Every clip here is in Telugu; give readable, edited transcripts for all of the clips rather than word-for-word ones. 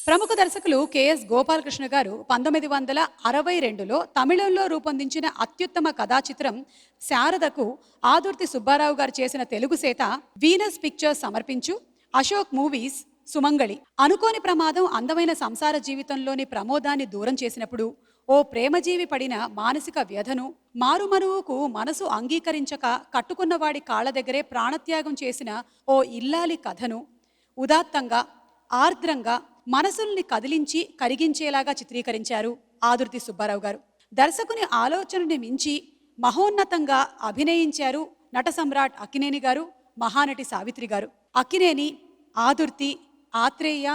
ప్రముఖ దర్శకులు కెఎస్ గోపాలకృష్ణ గారు 1962లో తమిళంలో రూపొందించిన అత్యుత్తమ కథా చిత్రం శారదకు ఆదుర్తి సుబ్బారావు గారు చేసిన తెలుగు సేత వీనస్ పిక్చర్స్ సమర్పించు అశోక్ మూవీస్ సుమంగళి. అనుకోని ప్రమాదం అందమైన సంసార జీవితంలోని ప్రమోదాన్ని దూరం చేసినప్పుడు ఓ ప్రేమజీవి పడిన మానసిక వ్యధను మారుమనువుకు మనసు అంగీకరించక కట్టుకున్నవాడి కాళ్ల దగ్గరే ప్రాణత్యాగం చేసిన ఓ ఇల్లాలి కథను ఉదాత్తంగా ఆర్ద్రంగా మనసుల్ని కదిలించి కరిగించేలాగా చిత్రీకరించారు ఆదుర్తి సుబ్బారావు గారు. దర్శకుని ఆలోచనని మించి మహోన్నతంగా అభినయించారు నట సమ్రాట్ అక్కినేని గారు, మహానటి సావిత్రి గారు. అక్కినేని, ఆదుర్తి, ఆత్రేయ,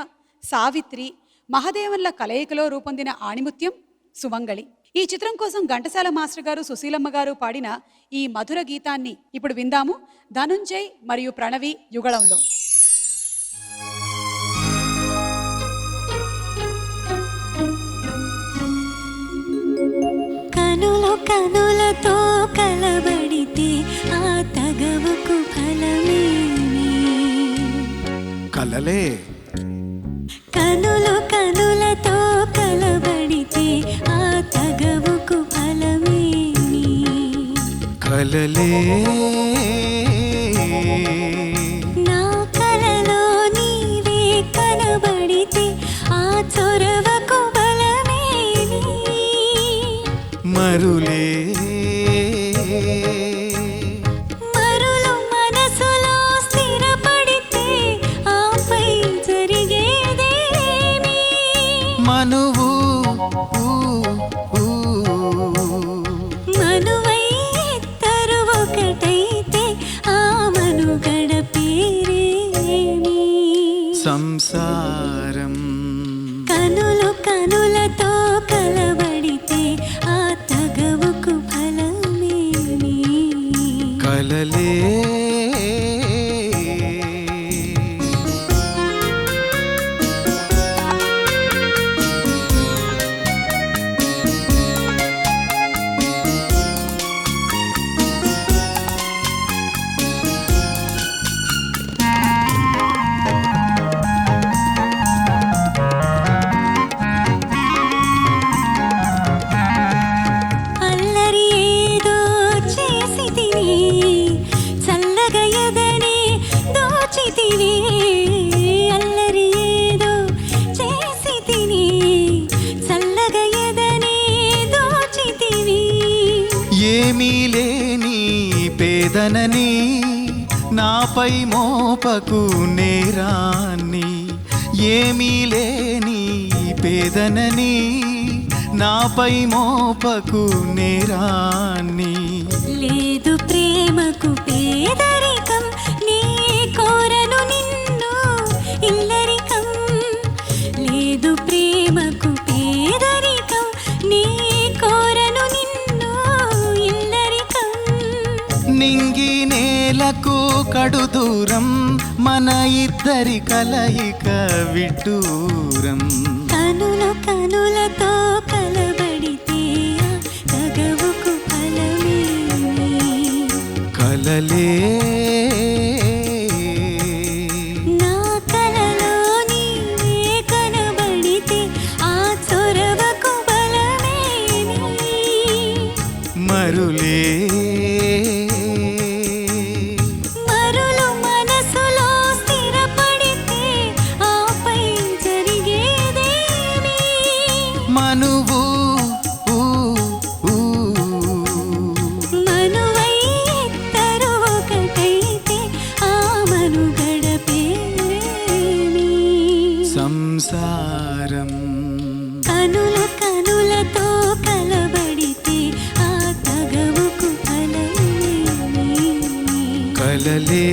సావిత్రి, మహదేవన్ల కలయికలో రూపొందిన ఆణిముత్యం సుమంగళి. ఈ చిత్రం కోసం ఘంటసాల మాస్టర్ గారు, సుశీలమ్మ గారు పాడిన ఈ మధుర గీతాన్ని ఇప్పుడు విందాము. ధనుంజయ్ మరియు ప్రణవి యుగళంలో. కనులు కనులతో కలబడితే ఆ తగవుకు ఫలమేమి? కలలే. కనులు కనులతో కలబడితే ఆ తగవుకు ఫలమేమి? కలలే. నా కలలో నీవే కనబడితే ఆ చొరవకు బలమేమి? మరులే. మరులు మనసులో స్థిరపడితే ఆపై జరిగేదేమి? మనువు మనువై ఇద్దరు ఒకటైతే ఆ మనుగడ పేరేమి? సంసారం. కనులు కనులతో కలబడితే ఆ తగవుకు ఫలమేమి? కలలే. అల్లరి ఏదో చేసి తిని చల్లగా ఎదనే దోచితివి. అల్లరి ఏదో చేసి తిని చల్లగా ఎదనే దోచితివి. ఏమీ లేని పేదనని నాపై మోపకు నేరాన్ని. ఏమీ లేని పేదనని నాపై మోపకు నేరాన్ని. లేదు ప్రేమకు పేదరికం, నీ కోరను నిన్ను ఇల్లరికం. లేదు ప్రేమకు పేదరికం, నీ కోరను నిన్ను ఇల్లరికం. నింగి నేలకు కడు దూరం, మన ఇద్దరి కలయిక విడ్డూరం. కనులు కనులతో కలబడితే ఆ తగవుకు ఫలమేమి? కలలే. నా కలలో నీవే కనబడితే ఆ చొరవకు బలమేమి? మరులే. మరులు మనసులో స్థిరపడితే ఆపై జరిగేదేమి? మనువు మనువై ఇద్దరు ఒకటైతే ఆ మనుగడ పేరేమి? సంసారం. కనులు కనులతో కలబడితే ఆ తగవుకు ఫలమేమి? కలలే.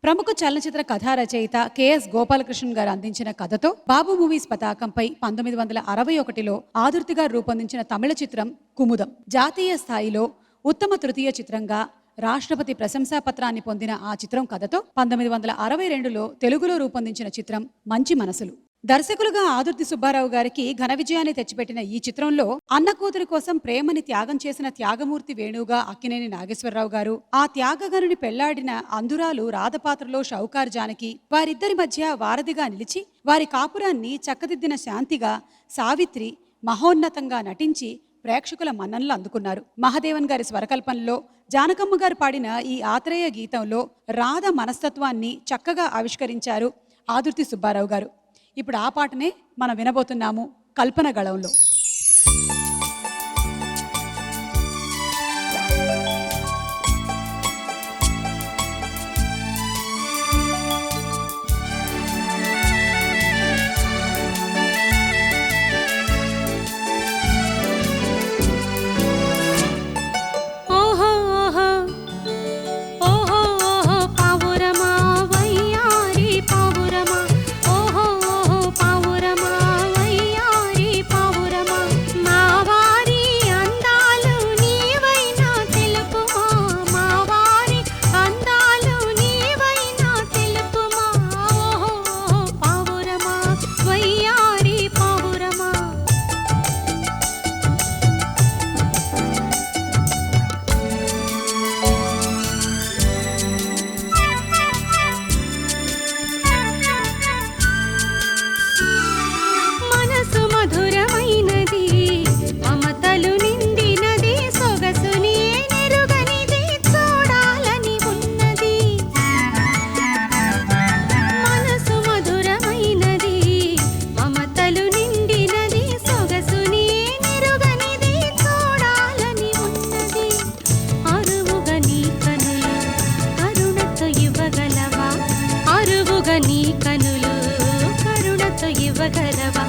ప్రముఖ చలనచిత్ర కథా రచయిత కెఎస్ గోపాలకృష్ణన్ గారు అందించిన కథతో బాబు మూవీస్ పతాకంపై 1961లో ఆదుర్తి గారు రూపొందించిన తమిళ చిత్రం కుముదం జాతీయ స్థాయిలో ఉత్తమ తృతీయ చిత్రంగా రాష్ట్రపతి ప్రశంసాపత్రాన్ని పొందిన ఆ చిత్రం కథతో 1962లో తెలుగులో రూపొందించిన చిత్రం మంచి మనసులు. దర్శకులుగా ఆదుర్తి సుబ్బారావు గారికి ఘన విజయాన్ని తెచ్చిపెట్టిన ఈ చిత్రంలో అన్న కూతురి కోసం ప్రేమని త్యాగం చేసిన త్యాగమూర్తి వేణువుగా అక్కినేని నాగేశ్వరరావు గారు, ఆ త్యాగగనుని పెళ్లాడిన అందురాలు రాధపాత్రలో షౌకార్ జానకి, వారిద్దరి మధ్య వారధిగా నిలిచి వారి కాపురాన్ని చక్కదిద్దిన శాంతిగా సావిత్రి మహోన్నతంగా నటించి ప్రేక్షకుల మన్ననలు అందుకున్నారు. మహదేవన్ గారి స్వరకల్పనలో జానకమ్మ గారు పాడిన ఈ ఆత్రేయ గీతంలో రాధ మనస్తత్వాన్ని చక్కగా ఆవిష్కరించారు ఆదుర్తి సుబ్బారావు గారు. ఇప్పుడు ఆ పాటనే మనం వినబోతున్నాము కల్పన గళంలో. నీ కనులు కరుణతో ఇవ్వగలవా?